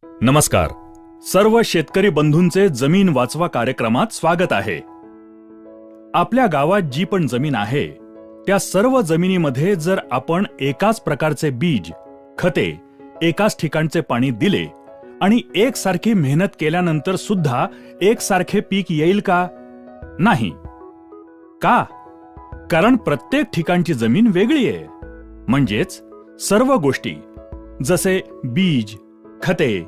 नमस्कार. सर्व शेतकरी बंधूंचे जमीन वाचवा कार्यक्रमात स्वागत आहे. आपल्या गावात जी पण जमीन आहे त्या सर्व जमिनीमध्ये जर आपण एकाच प्रकारचे बीज, खते, एकाच ठिकाणचे पाणी दिले आणि एकसारखी मेहनत केल्यानंतर सुद्धा एकसारखे पीक येईल का? नाही. का? कारण प्रत्येक ठिकाणची जमीन वेगळी आहे. म्हणजेच सर्व गोष्टी जसे बीज, खते,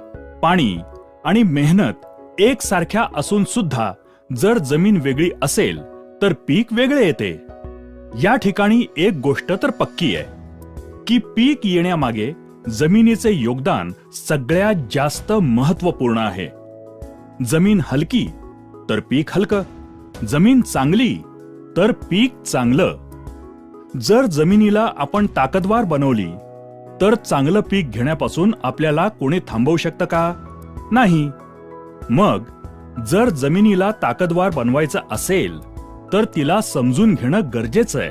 पाणी आणि मेहनत एकसारख्या असून सुद्धा जर जमीन वेगळी असेल तर पीक वेगळे येते. या ठिकाणी एक गोष्ट तर पक्की आहे की पीक येण्यामागे जमिनीचे योगदान सगळ्यात जास्त महत्त्वपूर्ण आहे. जमीन हलकी तर पीक हलकं, जमीन चांगली तर पीक चांगलं. जर जमिनीला आपण ताकदवार बनवली तर चांगलं पीक घेण्यापासून आपल्याला कोणी थांबवू शकतं का? नाही. मग जर जमिनीला ताकदवार बनवायचं असेल तर तिला समजून घेणं गरजेचं आहे.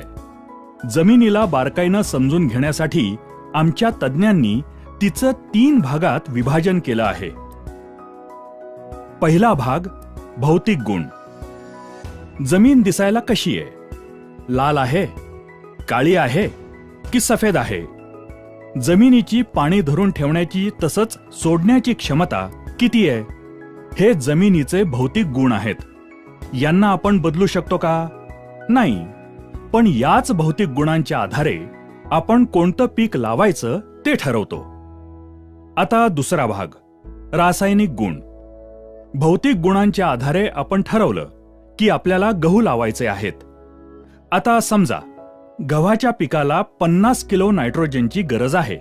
जमिनीला बारकाईनं समजून घेण्यासाठी आमच्या तज्ज्ञांनी तिचं 3 भागात विभाजन केलं आहे. पहिला भाग भौतिक गुण. जमीन दिसायला कशी आहे? लाल आहे, काळी आहे की सफेद आहे? जमिनीची पाणी धरून ठेवण्याची तसंच सोडण्याची क्षमता किती आहे? हे जमिनीचे भौतिक गुण आहेत. यांना आपण बदलू शकतो का? नाही. पण याच भौतिक गुणांच्या आधारे आपण कोणतं पीक लावायचं ते ठरवतो. आता दुसरा भाग रासायनिक गुण. भौतिक गुणांच्या आधारे आपण ठरवलं की आपल्याला गहू लावायचे आहेत. आता समजा गव्हाच्या पिकाला 50 किलो नायट्रोजनची गरज आहे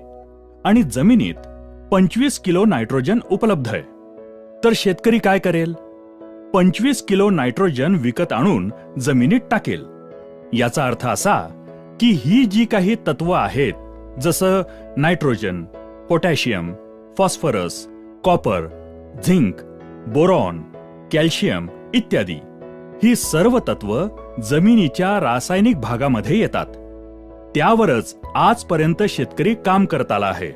आणि जमिनीत 25 किलो नायट्रोजन उपलब्ध आहे. तर शेतकरी काय करेल? 25 किलो नायट्रोजन विकत आणून जमिनीत टाकेल. याचा अर्थ असा की ही जी काही तत्व आहेत जसं nitrogen, potassium, phosphorus, copper, zinc, boron, calcium इत्यादी, ही सर्व तत्व जमिनीच्या रासायनिक भागामध्ये येतात. त्यावरच आजपर्यंत शेतकरी काम करत आला आहे.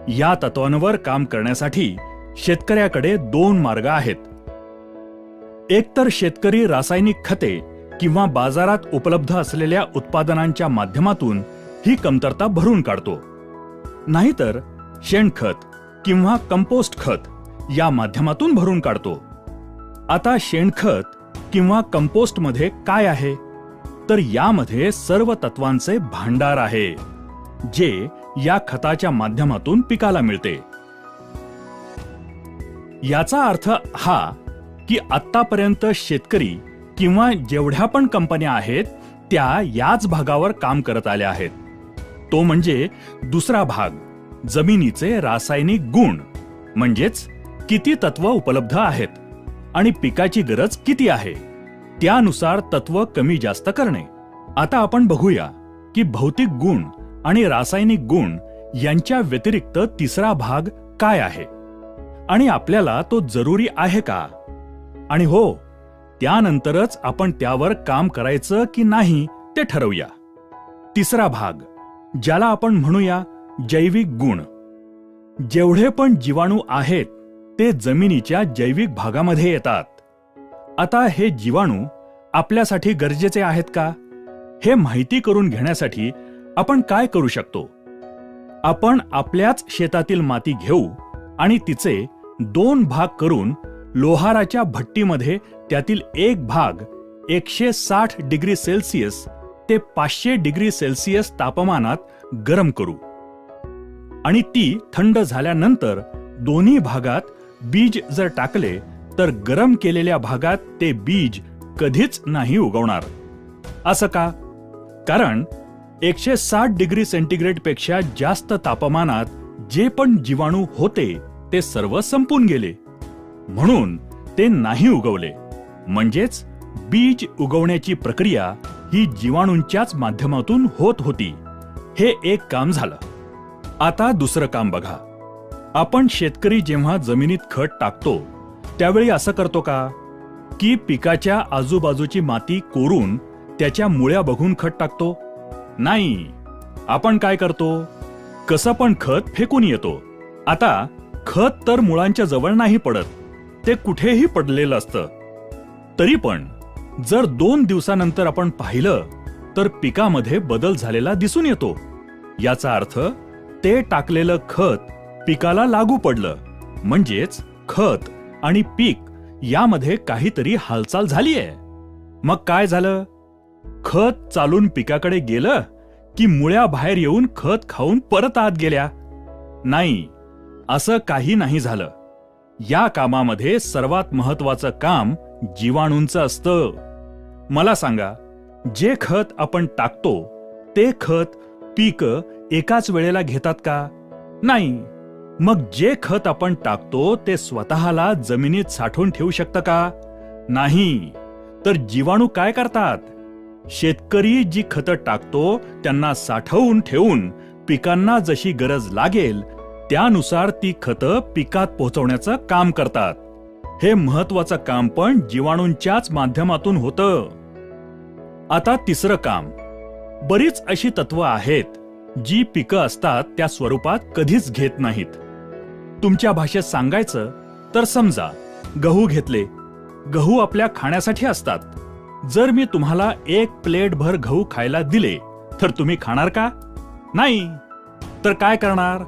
या तत्वांवर काम करण्यासाठी शेतकऱ्याकडे 2 मार्ग आहेत. एकतर शेतकरी रासायनिक खते किंवा बाजारात उपलब्ध असलेल्या उत्पादनांच्या माध्यमातून ही कमतरता भरून काढतो, नाहीतर शेणखत किंवा कंपोस्ट खत या माध्यमातून भरून काढतो. आता शेणखत किंवा कंपोस्ट मध्ये काय आहे? तर यामध्ये सर्व तत्वांचे भांडार आहे जे या खताच्या माध्यमातून पिकाला मिळते. याचा अर्थ हा की आत्तापर्यंत शेतकरी किंवा जेवढ्या पण कंपन्या आहेत त्या याच भागावर काम करत आल्या आहेत. तो म्हणजे दुसरा भाग जमिनीचे रासायनिक गुण. म्हणजेच किती तत्व उपलब्ध आहेत आणि पिकाची गरज किती आहे त्यानुसार तत्व कमी जास्त करणे. आता आपण बघूया की भौतिक गुण आणि रासायनिक गुण यांच्या व्यतिरिक्त तिसरा भाग काय आहे आणि आपल्याला तो जरुरी आहे का? आणि हो, त्यानंतरच आपण त्यावर काम करायचं की नाही ते ठरवूया. तिसरा भाग ज्याला आपण म्हणूया जैविक गुण. जेवढे पण जीवाणू आहेत ते जमिनीच्या जैविक भागामध्ये येतात. आता हे जीवाणू आपल्यासाठी गरजेचे आहेत का? हे माहिती करून घेण्यासाठी आपण काय करू शकतो? आपण आपल्याच शेतातील माती घेऊ आणि तिचे 2 भाग करून लोहाराच्या भट्टीमध्ये त्यातील एक भाग 160 डिग्री सेल्सिअस ते 500 डिग्री सेल्सिअस तापमानात गरम करू आणि ती थंड झाल्यानंतर दोन्ही भागात बीज जर टाकले तर गरम केलेल्या भागात ते बीज कधीच नाही उगवणार. असं का? कारण 160 डिग्री सेंटीग्रेड पेक्षा जास्त तापमानात जे पण जीवाणू होते ते सर्व संपून गेले, म्हणून ते नाही उगवले. म्हणजेच बीज उगवण्याची प्रक्रिया ही जीवाणूंच्याच माध्यमातून होत होती. हे एक काम झालं. आता दुसरं काम बघा. आपण शेतकरी जेव्हा जमिनीत खत टाकतो त्यावेळी असं करतो का की पिकाच्या आजूबाजूची माती कोरून त्याच्या मुळ्या बघून खत टाकतो? नाही. आपण काय करतो? कसं पण खत फेकून येतो. आता खत तर मुळांच्या जवळ नाही पडत, ते कुठेही पडलेलं असतं. तरी पण जर 2 दिवसानंतर आपण पाहिलं तर पिकामध्ये बदल झालेला दिसून येतो. याचा अर्थ ते टाकलेलं खत पिकाला लागू पडलं, म्हणजेच खत आणि पीक यामध्ये काहीतरी हालचाल झालीये. मग काय झालं? खत चालून पिकाकडे गेलं की मुळ्या बाहेर येऊन खत खाऊन परत आत गेल्या? नाही, असं काही नाही झालं. या कामामध्ये सर्वात महत्वाचं काम जीवाणूंचं असतं. मला सांगा, जे खत आपण टाकतो ते खत पीक एकाच वेळेला घेतात का? नाही. मग जे खत आपण टाकतो ते स्वतःला जमिनीत साठवून ठेवू शकतं का? नाही. तर जीवाणू काय करतात? शेतकरी जी खतं टाकतो त्यांना साठवून ठेवून पिकांना जशी गरज लागेल त्यानुसार ती खतं पिकात पोहोचवण्याचं काम करतात. हे महत्वाचं काम पण जीवाणूंच्याच माध्यमातून होतं. आता तिसरं काम. बरीच अशी तत्व आहेत जी पिकं असतात त्या स्वरूपात कधीच घेत नाहीत. तुमच्या भाषेत सांगायचं तर समजा गहू घेतले. गहू आपल्या खाण्यासाठी असतात. जर मी तुम्हाला 1 प्लेट भर गहू खायला दिले तर तुम्ही खाणार का? नाही. तर काय करणार?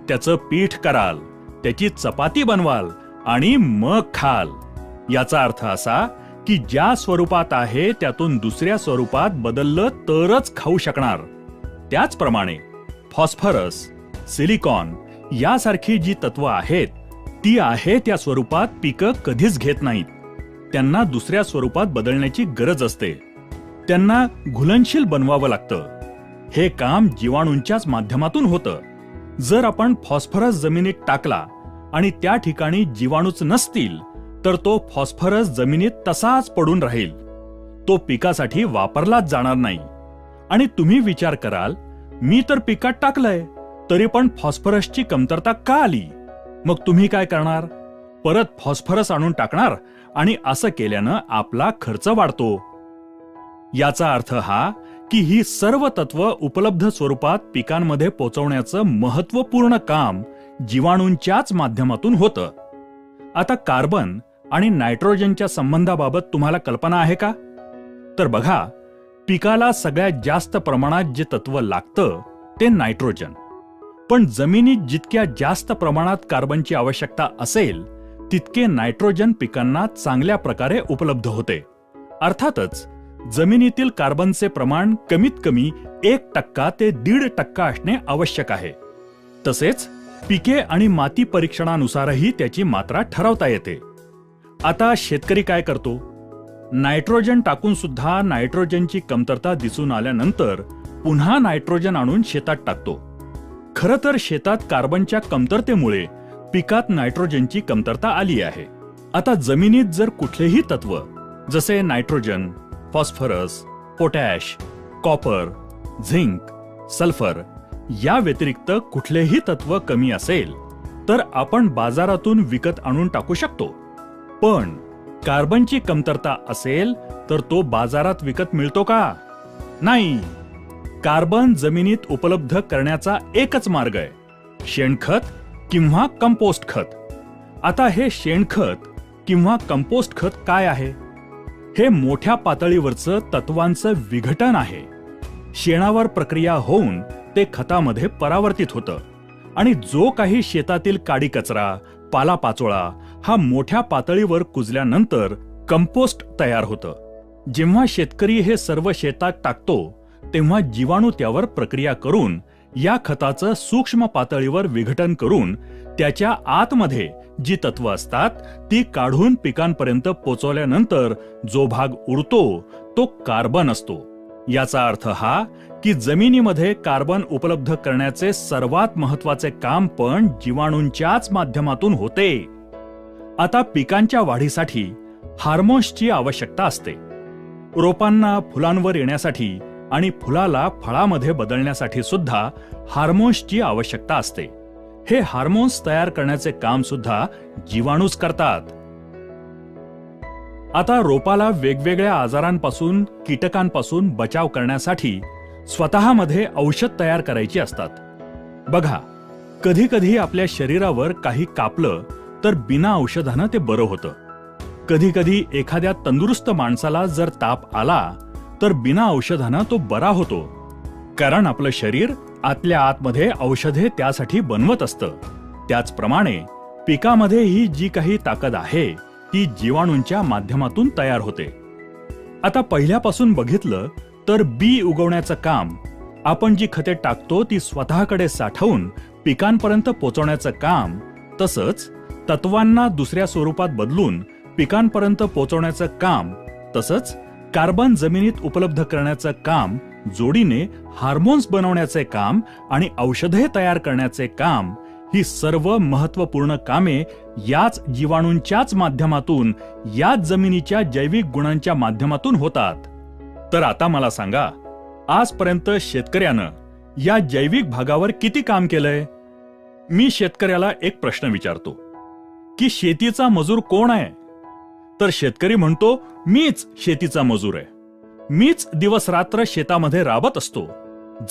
त्याचं पीठ कराल, त्याची चपाती बनवाल आणि मग खाल. याचा अर्थ असा की ज्या स्वरूपात आहे त्यातून दुसऱ्या स्वरूपात बदललं तरच खाऊ शकणार. त्याचप्रमाणे फॉस्फरस, सिलिकॉन यासारखी जी तत्व आहेत ती आहे त्या स्वरूपात पिकं कधीच घेत नाहीत. त्यांना दुसऱ्या स्वरूपात बदलण्याची गरज असते. त्यांना घुलनशील बनवावं लागतं. हे काम जीवाणूंच्याच माध्यमातून होतं. जर आपण फॉस्फरस जमिनीत टाकला आणि त्या ठिकाणी जीवाणूच नसतील तर तो फॉस्फरस जमिनीत तसाच पडून राहील. तो पिकासाठी वापरलाच जाणार नाही. आणि तुम्ही विचार कराल, मी तर पिकात टाकलंय तरी पण फॉस्फरसची कमतरता का आली? मग तुम्ही काय करणार? परत फॉस्फरस आणून टाकणार आणि असं केल्यानं आपला खर्च वाढतो. याचा अर्थ हा की ही सर्व तत्व उपलब्ध स्वरूपात पिकांमध्ये पोहोचवण्याचं महत्वपूर्ण काम जीवाणूंच्याच माध्यमातून होतं. आता कार्बन आणि नायट्रोजनच्या संबंधाबाबत तुम्हाला कल्पना आहे का? तर बघा, पिकाला सगळ्यात जास्त प्रमाणात जे तत्व लागतं ते नायट्रोजन. पण जमिनीत जितक्या जास्त प्रमाणात कार्बनची आवश्यकता असेल तितके नायट्रोजन पिकांना चांगल्या प्रकारे उपलब्ध होते. अर्थातच जमिनीतील कार्बनचे प्रमाण कमीत कमी 1% ते 1.5% असणे आवश्यक आहे. तसेच पिके आणि माती परीक्षणानुसारही त्याची मात्रा ठरवता येते. आता शेतकरी काय करतो? नायट्रोजन टाकून सुद्धा नायट्रोजनची कमतरता दिसून आल्यानंतर पुन्हा नायट्रोजन आणून शेतात टाकतो. खरं तर शेतात कार्बनच्या कमतरतेमुळे पिकात नायट्रोजनची कमतरता आली आहे. आता जमिनीत जर कुठलेही तत्व जसे nitrogen, phosphorus, potash, copper, zinc, sulphur या व्यतिरिक्त कुठलेही तत्व कमी असेल तर आपण बाजारातून विकत आणून टाकू शकतो. पण कार्बनची कमतरता असेल तर तो बाजारात विकत मिळतो का? नाही. कार्बन जमिनीत उपलब्ध करण्याचा एकच मार्ग आहे, शेणखत किंवा कंपोस्ट खत. आता हे शेणखत किंवा कंपोस्ट खत काय आहे? हे मोठ्या पातळीवरचं तत्वांचं विघटन आहे. शेणावर प्रक्रिया होऊन ते खतामध्ये परावर्तित होतं आणि जो काही शेतातील काडी कचरा, पालापाचोळा हा मोठ्या पातळीवर कुजल्यानंतर कंपोस्ट तयार होतं. जेव्हा शेतकरी हे सर्व शेतात टाकतो तेव्हा जीवाणू त्यावर प्रक्रिया करून या खताचं सूक्ष्म पातळीवर विघटन करून त्याच्या आतमध्ये जी तत्व असतात ती काढून पिकांपर्यंत पोचवल्यानंतर जो भाग उरतो तो कार्बन असतो. याचा अर्थ हा की जमिनीमध्ये कार्बन उपलब्ध करण्याचे सर्वात महत्वाचे काम पण जीवाणूंच्याच माध्यमातून होते. आता पिकांच्या वाढीसाठी हार्मोन्सची आवश्यकता असते. रोपांना फुलांवर येण्यासाठी आणि फुलाला फळामध्ये बदलण्यासाठी सुद्धा हार्मोन्सची आवश्यकता असते. हे हार्मोन्स तयार करण्याचे काम सुद्धा जीवाणूच करतात. आता रोपाला वेगवेगळ्या आजारांपासून, कीटकांपासून बचाव करण्यासाठी स्वतःमध्ये औषध तयार करायची असतात. बघा, कधी कधी आपल्या शरीरावर काही कापलं तर बिना औषधानं ते बरं होतं. कधी कधी एखाद्या तंदुरुस्त माणसाला जर ताप आला तर बिना औषधानं तो बरा होतो. कारण आपलं शरीर आतल्या आतमध्ये औषधे त्यासाठी बनवत असतं. त्याचप्रमाणे पिकामध्ये ही जी काही ताकद आहे ती जीवाणूंच्या माध्यमातून तयार होते. आता पहिल्यापासून बघितलं तर बी उगवण्याचं काम, आपण जी खते टाकतो ती स्वतःकडे साठवून पिकांपर्यंत पोहोचवण्याचं काम, तसंच तत्वांना दुसऱ्या स्वरूपात बदलून पिकांपर्यंत पोहोचवण्याचं काम, तसंच कार्बन जमिनीत उपलब्ध करण्याचं काम, जोडीने हार्मोन्स बनवण्याचे काम आणि औषधे तयार करण्याचे काम, ही सर्व महत्त्वपूर्ण कामे याच जीवाणूंच्याच माध्यमातून, याच जमिनीच्या जैविक गुणांच्या माध्यमातून होतात. तर आता मला सांगा, आजपर्यंत शेतकऱ्यानं या जैविक भागावर किती काम केलंय? मी शेतकऱ्याला एक प्रश्न विचारतो की शेतीचा मजूर कोण आहे? तर शेतकरी म्हणतो, मीच शेतीचा मजूर आहे. मीच दिवस रात्र शेतामध्ये राबत असतो.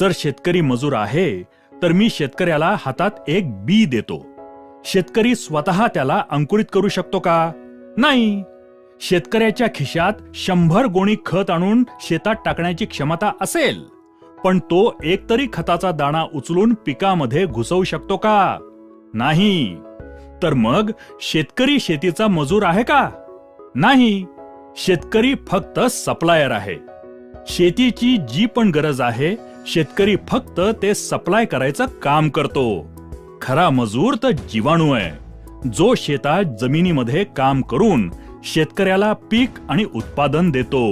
जर शेतकरी मजूर आहे तर मी शेतकऱ्याला हातात एक बी देतो. शेतकरी स्वतः त्याला अंकुरित करू शकतो का? नाही. शेतकऱ्याच्या खिशात 100 गोणी खत आणून शेतात टाकण्याची क्षमता असेल, पण तो एकतरी खताचा दाणा उचलून पिकामध्ये घुसवू शकतो का? नाही. तर मग शेतकरी शेतीचा मजूर आहे का? नाही. शेतकरी फक्त सप्लायर आहे. शेतीची जी पण गरज आहे, शेतकरी फक्त ते सप्लाय करायचं काम करतो. खरा मजूर तर जीवाणू आहे, जो शेतात जमिनीमध्ये काम करून शेतकऱ्याला पीक आणि उत्पादन देतो.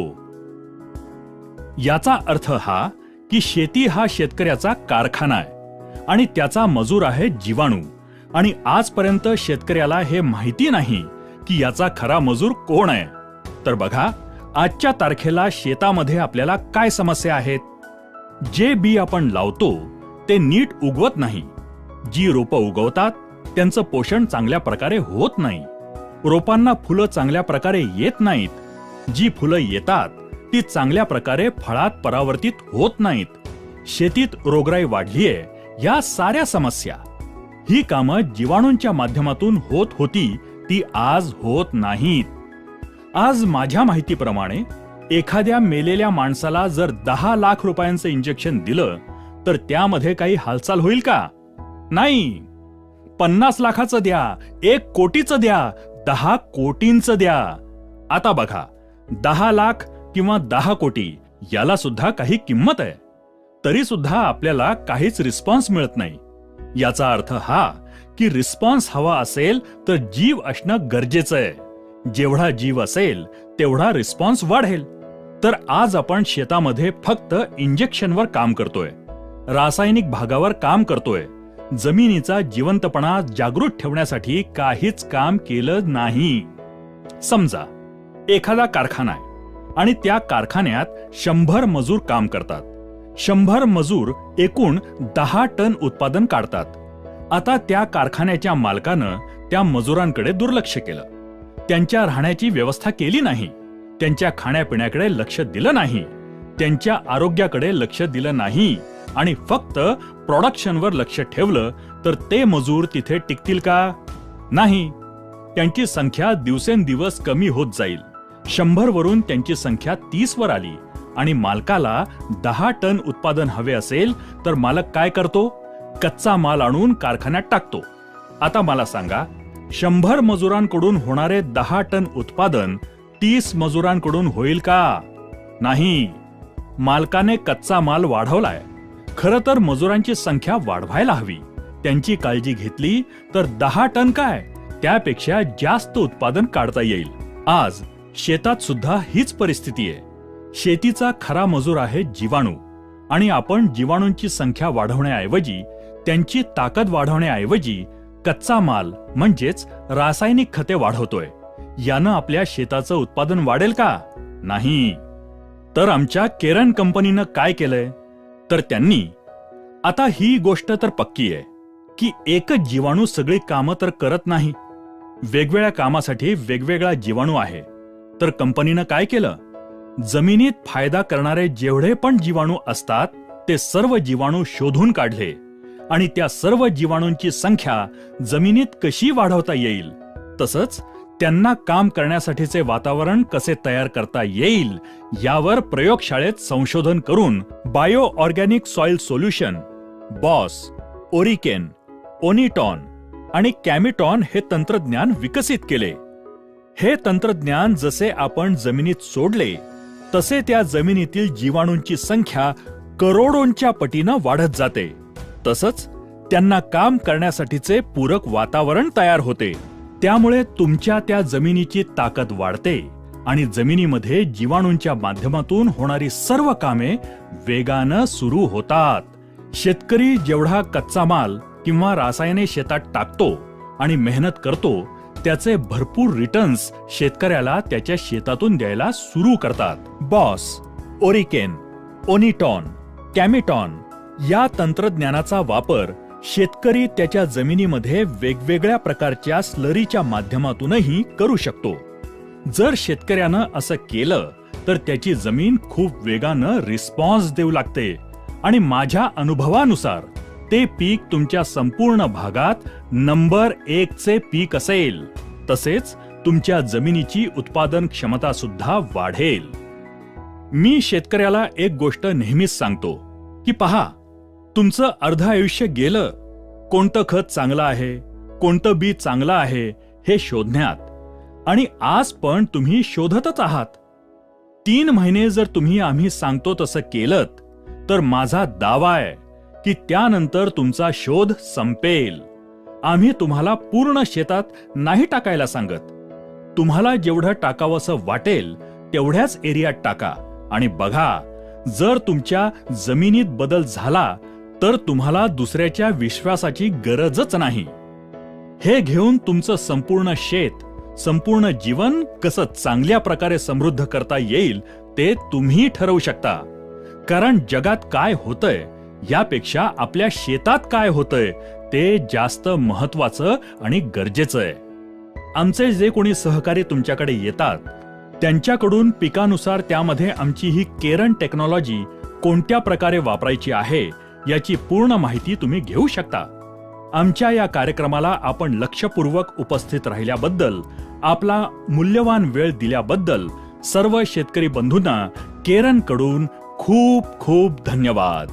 याचा अर्थ हा की शेती हा शेतकऱ्याचा कारखाना आहे आणि त्याचा मजूर आहे जीवाणू. आणि आजपर्यंत शेतकऱ्याला हे माहिती नाही की याचा खरा मजूर कोण आहे. तर बघा, आजच्या तारखेला शेतामध्ये आपल्याला काय समस्या आहेत? जे बी आपण लावतो ते नीट उगवत नाही. जी रोपं उगवतात त्यांचं पोषण चांगल्या प्रकारे होत नाही. रोपांना फुलं चांगल्या प्रकारे येत नाहीत. जी फुलं येतात ती चांगल्या प्रकारे फळात परावर्तित होत नाहीत. शेतीत रोगराई वाढलीये. या साऱ्या समस्या, ही कामं जीवाणूंच्या माध्यमातून होत होती, ती आज होत नाहीत. आज माझ्या माहितीप्रमाणे एखाद्या मेलेल्या माणसाला जर 10 लाख रुपयांचं इंजेक्शन दिलं तर त्यामध्ये काही हालचाल होईल का? नाही. 50 लाखाचं द्या, 1 कोटीचं द्या, 10 कोटींचं द्या. आता बघा, 10 लाख किंवा 10 कोटी याला सुद्धा काही किंमत आहे. तरी सुद्धा आपल्याला काहीच रिस्पॉन्स मिळत नाही. याचा अर्थ हा की रिस्पॉन्स हवा असेल तर जीव असणं गरजेचं आहे. जेवढा जीव असेल तेवढा रिस्पॉन्स वाढेल. तर आज आपण शेतामध्ये फक्त इंजेक्शनवर काम करतोय, रासायनिक भागावर काम करतोय. जमिनीचा जिवंतपणा जागृत ठेवण्यासाठी काहीच काम केलं नाही. समजा एखादा कारखाना आहे आणि त्या कारखान्यात 100 मजूर काम करतात. 100 मजूर एकूण 10 टन उत्पादन काढतात. आता त्या कारखान्याच्या मालकानं त्या मजुरांकडे दुर्लक्ष केलं. त्यांच्या राहण्याची व्यवस्था केली नाही. त्यांच्या खाण्यापिण्याकडे लक्ष दिलं नाही. त्यांच्या आरोग्याकडे लक्ष दिलं नाही आणि फक्त प्रोडक्शनवर लक्ष ठेवलं तर ते मजूर तिथे टिकतील का? नाही. त्यांची संख्या दिवसेंदिवस कमी होत जाईल. 100 वरून त्यांची संख्या 30 वर आली आणि मालकाला 10 टन उत्पादन हवे असेल तर मालक काय करतो? कच्चा माल आणून कारखान्यात टाकतो. आता मला सांगा, 100 मजुरांकडून होणारे 10 टन उत्पादन 30 मजुरांकडून होईल का? नाही. मालकाने कच्चा माल वाढवलाय. खरं तर मजुरांची संख्या वाढवायला हवी. त्यांची काळजी घेतली तर 10 टन काय, त्यापेक्षा जास्त उत्पादन काढता येईल. आज शेतात सुद्धा हीच परिस्थिती आहे. शेतीचा खरा मजूर आहे जीवाणू आणि आपण जीवाणूंची संख्या वाढवण्याऐवजी, त्यांची ताकद वाढवण्याऐवजी कच्चा माल म्हणजेच रासायनिक खते वाढवतोय. यानं आपल्या शेताचं उत्पादन वाढेल का? नाही. तर आमच्या केरन कंपनीनं काय केलंय? तर त्यांनी, आता ही गोष्ट तर पक्की आहे की एकच जीवाणू सगळी कामं तर करत नाही. वेगवेगळ्या कामासाठी वेगवेगळा जीवाणू आहे. तर कंपनीनं काय केलं? जमिनीत फायदा करणारे जेवढे पण जीवाणू असतात ते सर्व जीवाणू शोधून काढले आणि त्या सर्व जीवाणूंची संख्या जमिनीत कशी वाढवता येईल, तसंच त्यांना काम करण्यासाठीचे वातावरण कसे तयार करता येईल यावर प्रयोगशाळेत संशोधन करून बायो ऑर्गॅनिक सॉइल सोल्युशन, बॉस, ओरिकेन, ओनिटॉन आणि कॅमिटॉन हे तंत्रज्ञान विकसित केले. हे तंत्रज्ञान जसे आपण जमिनीत सोडले तसे त्या जमिनीतील जीवाणूंची संख्या करोडोंच्या पटीनं वाढत जाते. तसंच त्यांना काम करण्यासाठीचे पूरक वातावरण तयार होते. त्यामुळे तुमच्या त्या जमिनीची ताकद वाढते आणि जमिनीमध्ये जीवाणूंच्या माध्यमातून होणारी सर्व कामे वेगानं सुरू होतात. शेतकरी जेवढा कच्चा माल किंवा रासायने शेतात टाकतो आणि मेहनत करतो, त्याचे भरपूर रिटर्न्स शेतकऱ्याला त्याच्या शेतातून द्यायला सुरू करतात. बॉस, ओरिकेन, ओनिटॉन, कॅमिटॉन या तंत्रज्ञानाचा वापर शेतकरी त्याच्या जमिनीमध्ये वेगवेगळ्या प्रकारच्या स्लरीच्या माध्यमातूनही करू शकतो. जर शेतकऱ्यानं असं केलं तर त्याची जमीन खूप वेगानं रिस्पॉन्स देऊ लागते आणि माझ्या अनुभवानुसार ते पीक तुमच्या संपूर्ण भागात नंबर 1 चे पीक असेल. तसेच तुमच्या जमिनीची उत्पादन क्षमता सुद्धा वाढेल. मी शेतकऱ्याला एक गोष्ट नेहमीच सांगतो की पहा, तुमचं अर्ध आयुष्य गेलं कोणतं खत चांगलं आहे, कोणतं बी चांगलं आहे हे शोधण्यात, आणि आज पण तुम्ही शोधतच आहात. 3 महिने जर तुम्ही आम्ही सांगतो तसं केलं तर माझा दावा आहे की त्यानंतर तुमचा शोध संपेल. आम्ही तुम्हाला पूर्ण शेतात नाही टाकायला सांगत. तुम्हाला जेवढं टाकावंसं वाटेल तेवढ्याच एरियात टाका आणि बघा, जर तुमच्या जमिनीत बदल झाला तर तुम्हाला दुसऱ्याच्या विश्वासाची गरजच नाही. हे घेऊन तुमचं संपूर्ण शेत, संपूर्ण जीवन कसं चांगल्या प्रकारे समृद्ध करता येईल ते तुम्ही ठरवू शकता. कारण जगात काय होतंय यापेक्षा आपल्या शेतात काय होतंय ते जास्त महत्वाचं आणि गरजेचं आहे. आमचे जे कोणी सहकारी तुमच्याकडे येतात त्यांच्याकडून पिकानुसार त्यामध्ये आमची ही केरन टेक्नॉलॉजी कोणत्या प्रकारे वापरायची आहे याची पूर्ण माहिती तुम्ही घेऊ शकता. आमच्या या कार्यक्रमाला आपण लक्षपूर्वक उपस्थित राहिल्याबद्दल, आपला मूल्यवान वेळ दिल्याबद्दल सर्व शेतकरी बंधूंना केरनकडून खूप खूप धन्यवाद.